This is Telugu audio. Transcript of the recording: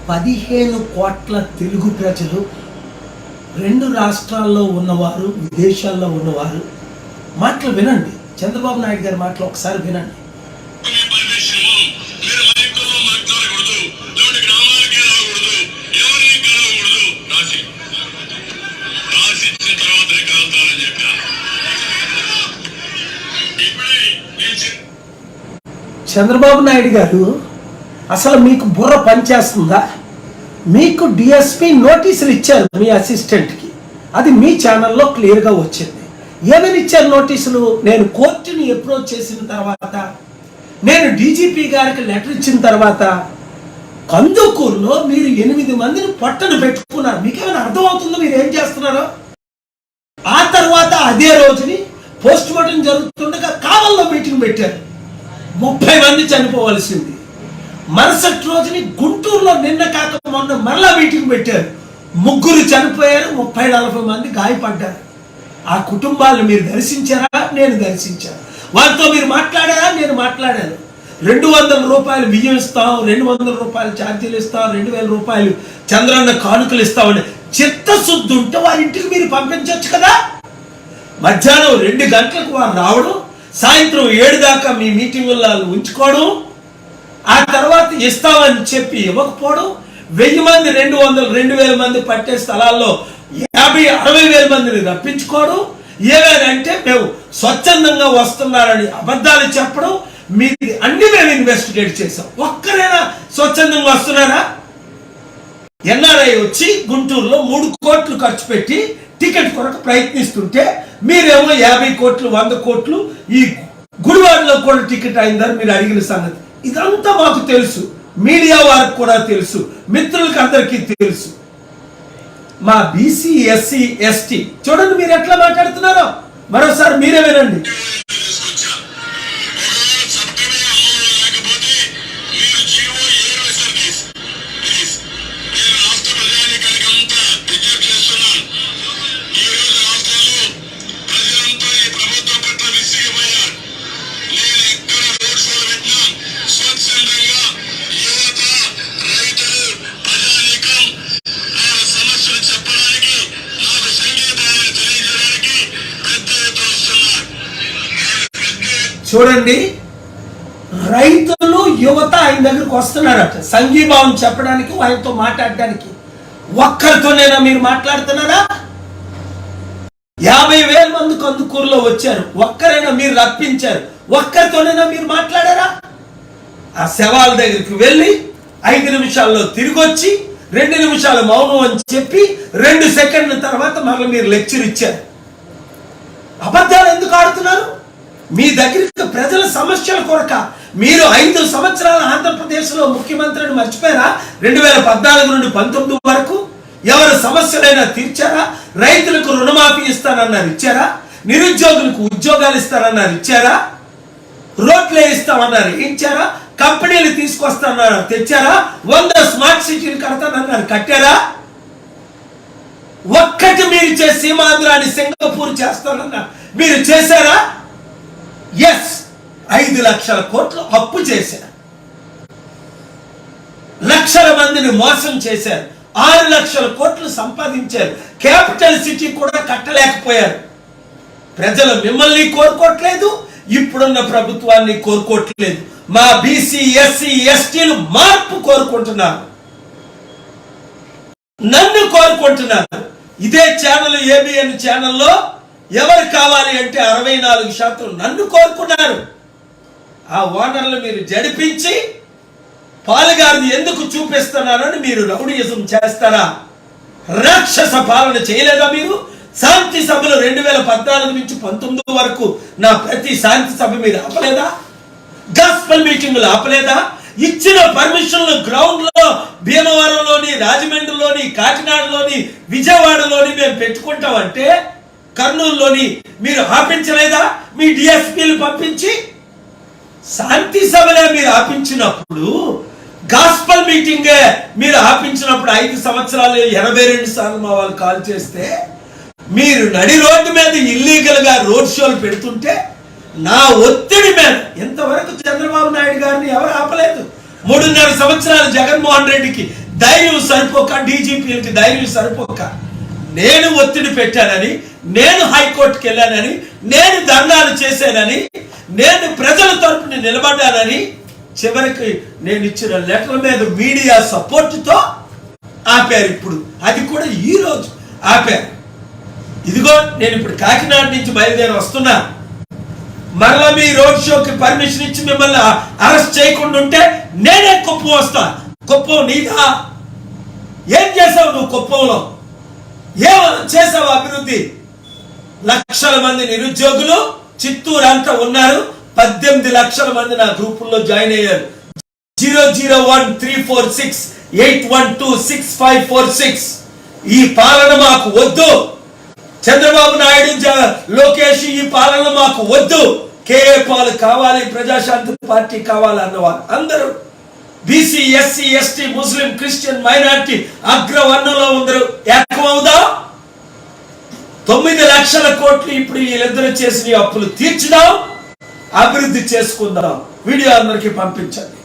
15 కోట్ల తెలుగు ప్రజలు, 2 రాష్ట్రాల్లో ఉన్నవారు, విదేశాల్లో ఉన్నవారు మాటలు వినండి. చంద్రబాబు నాయుడు గారి మాటలు ఒకసారి వినండి. చంద్రబాబు నాయుడు గారు, అసలు మీకు బుర్ర పనిచేస్తుందా? మీకు డిఎస్పీ నోటీసులు ఇచ్చారు మీ అసిస్టెంట్కి, అది మీ ఛానల్లో క్లియర్గా వచ్చింది. ఏమని ఇచ్చారు నోటీసులు? నేను కోర్టుని అప్రోచ్ చేసిన తర్వాత, నేను డీజీపీ గారికి లెటర్ ఇచ్చిన తర్వాత, కందుకూరులో మీరు 8 మందిని పొట్టను పెట్టుకున్నారు. మీకేమైనా అర్థమవుతుందో మీరు ఏం చేస్తున్నారో? ఆ తర్వాత అదే రోజుని పోస్ట్ మార్టం జరుగుతుండగా కావల్లో మీటింగ్ పెట్టారు. 30 మంది చనిపోవలసింది. మరుసటి రోజుని గుంటూరులో నిన్న కాక మొన్న మరలా మీటింగ్ పెట్టారు. 3 చనిపోయారు, 30-40 మంది గాయపడ్డారు. ఆ కుటుంబాలను మీరు దర్శించారా? నేను దర్శించాను. వాళ్ళతో మీరు మాట్లాడారా? నేను మాట్లాడాను. 200 రూపాయలు బియ్యం ఇస్తాం, 200 రూపాయలు ఛార్జీలు ఇస్తాం, 2000 రూపాయలు చంద్రన్న కానుకలు ఇస్తామని చిత్తశుద్ధి ఉంటే వారి ఇంటికి మీరు పంపించవచ్చు కదా. మధ్యాహ్నం 2 గంటలకు వారు రావడం, సాయంత్రం 7 దాకా మీ మీటింగుల్లో ఉంచుకోవడం, ఆ తర్వాత ఇస్తామని చెప్పి ఇవ్వకపోవడం, 1000 మంది 200 2000 మంది పట్టే స్థలాల్లో 50-60 వేల మందిని రప్పించుకోవడం, ఏవేనంటే మేము స్వచ్ఛందంగా వస్తున్నారని అబద్ధాలు చెప్పడం, మీది అన్ని మేము ఇన్వెస్టిగేట్ చేసాం. ఒక్కరైనా స్వచ్ఛందంగా వస్తున్నారా? ఎన్ఆర్ఐ వచ్చి గుంటూరులో 3 కోట్లు ఖర్చు పెట్టి టికెట్ కొరకు ప్రయత్నిస్తుంటే మీరేమో 50 కోట్లు 100 కోట్లు ఈ గుడివాడలో కూడా టికెట్ అయిందని మీరు అడిగిన సంగతి ఇదంతా మాకు తెలుసు. మీడియా వారికి కూడా తెలుసు, మిత్రులకు అందరికీ తెలుసు. మా బీసీ ఎస్సీ ఎస్టీ చూడండి మీరు ఎట్లా మాట్లాడుతున్నారో, మరోసారి మీరే వినండి. చూడండి, రైతులు యువత ఆయన దగ్గరకు వస్తున్నారట సంఘీభావం చెప్పడానికి, వాళ్ళతో మాట్లాడడానికి. ఒక్కరితోనేనా మీరు మాట్లాడుతున్నారా? 50,000 మంది కందుకూరులో వచ్చారు, ఒక్కరైనా మీరు రప్పించారు, ఒక్కరితోనేనా మీరు మాట్లాడారా? ఆ శవాల దగ్గరికి వెళ్ళి 5 నిమిషాల్లో తిరిగి వచ్చి 2 నిమిషాలు మౌనం అని చెప్పి 2 సెకండ్ల తర్వాత మరలా మీరు లెక్చర్ ఇచ్చారు. అబద్ధాలు ఎందుకు ఆడుతున్నారు? మీ దగ్గరికి ప్రజల సమస్యల కొరక మీరు 5 సంవత్సరాల ఆంధ్రప్రదేశ్లో ముఖ్యమంత్రిని మర్చిపోయారా? 2014 నుండి 19 వరకు ఎవరి సమస్యలైనా తీర్చారా? రైతులకు రుణమాఫీ ఇస్తానన్నారు, ఇచ్చారా? నిరుద్యోగులకు ఉద్యోగాలు ఇస్తానన్నారు, ఇచ్చారా? రోడ్లే ఇస్తామన్నారు, ఇచ్చారా? కంపెనీలు తీసుకొస్తానన్నారు, తెచ్చారా? 100 స్మార్ట్ సిటీలు కడతానన్నారు, కట్టారా? ఒక్కటి మీరు చేసి సీమాంధ్రాన్ని సింగపూర్ చేస్తానన్నారు, మీరు చేశారా? ఎస్, 5 లక్షల కోట్లు అప్పు చేశారు, లక్షల మందిని మోసం చేశారు, 6 లక్షల కోట్లు సంపాదించారు, క్యాపిటల్ సిటీ కూడా కట్టలేకపోయారు. ప్రజలు మిమ్మల్ని కోరుకోవట్లేదు, ఇప్పుడున్న ప్రభుత్వాన్ని కోరుకోవట్లేదు. మా బీసీ ఎస్సీ ఎస్టీలు మార్పు కోరుకుంటున్నారు, నన్ను కోరుకుంటున్నారు. ఇదే ఛానల్ ఏబిఎన్ ఛానల్లో ఎవరు కావాలి అంటే 64% నన్ను కోరుకున్నారు. ఆ ఓనర్లు మీరు జడిపించి పాలుగారిని ఎందుకు చూపిస్తున్నారని మీరు రౌడీయిజం చేస్తారా? రాక్షస పాలన చేయలేదా మీరు? శాంతి సభలు 2014 నుంచి 19 వరకు నా ప్రతి శాంతి సభ మీరు ఆపలేదా? గాస్పల్ మీటింగులు ఆపలేదా? ఇచ్చిన పర్మిషన్లు గ్రౌండ్ లో భీమవరంలోని, రాజమండ్రిలోని, కాకినాడలోని, విజయవాడలోని మేము పెట్టుకుంటామంటే కర్నూలులోని మీరు ఆపించలేదా? మీ డిఎస్పీలు పంపించి శాంతి సభలే మీరు ఆపించినప్పుడు, గాస్పల్ మీటింగే మీరు ఆపించినప్పుడు 5 సంవత్సరాలు 82 సార్లు మా వాళ్ళు కాల్ చేస్తే మీరు నడి రోడ్డు మీద ఇల్లీగల్ గా రోడ్ షోలు పెడుతుంటే నా ఒత్తిడి మీద ఇంతవరకు చంద్రబాబు నాయుడు గారిని ఎవరు ఆపలేదు. 3.5 సంవత్సరాలు జగన్మోహన్ రెడ్డికి ధైర్యం సరిపోక, డీజీపీలకి ధైర్యం సరిపోక నేను ఒత్తిడి పెట్టానని, నేను హైకోర్టుకి వెళ్ళానని, నేను ధర్నాలు చేశానని, నేను ప్రజల తరపున నిలబడ్డానని చివరికి నేను ఇచ్చిన లెటర్ మీద మీడియా సపోర్టుతో ఆపారు. ఇప్పుడు అది కూడా ఈ రోజు ఆపారు. ఇదిగో నేను ఇప్పుడు కాకినాడ నుంచి బయలుదేరి వస్తున్నా. మరలా మీ రోడ్ షోకి పర్మిషన్ ఇచ్చి మిమ్మల్ని అరెస్ట్ చేయకుండా ఉంటే నేనే కుప్పం వస్తా. కుప్పం నీదా? ఏం చేసావు నువ్వు కుప్పంలో? ఏం చేసావు అభివృద్ధి? లక్షల మంది నిరుద్యోగులు చిత్తూరు అంతా ఉన్నారు. 18 లక్షల మంది నా గ్రూపుల్లో జాయిన్ అయ్యారు. 0013468126546. ఈ పాలన మాకు వద్దు. చంద్రబాబు నాయుడు, లోకేష్ ఈ పాలన మాకు వద్దు. కేఏ పాల్ కావాలి, ప్రజాశాంతి పార్టీ కావాలి అన్నవారు అందరూ బీసీ, ఎస్సీ, ఎస్టీ, ముస్లిం, క్రిస్టియన్, మైనారిటీ అగ్రవర్ణంలో అందరూ ఏకమవుదా? 9 లక్షల కోట్లు ఇప్పుడు వీళ్ళిద్దరూ చేసిన అప్పులు తీర్చుదాం, అభివృద్ధి చేసుకుందాం. వీడియో అందరికీ పంపించండి.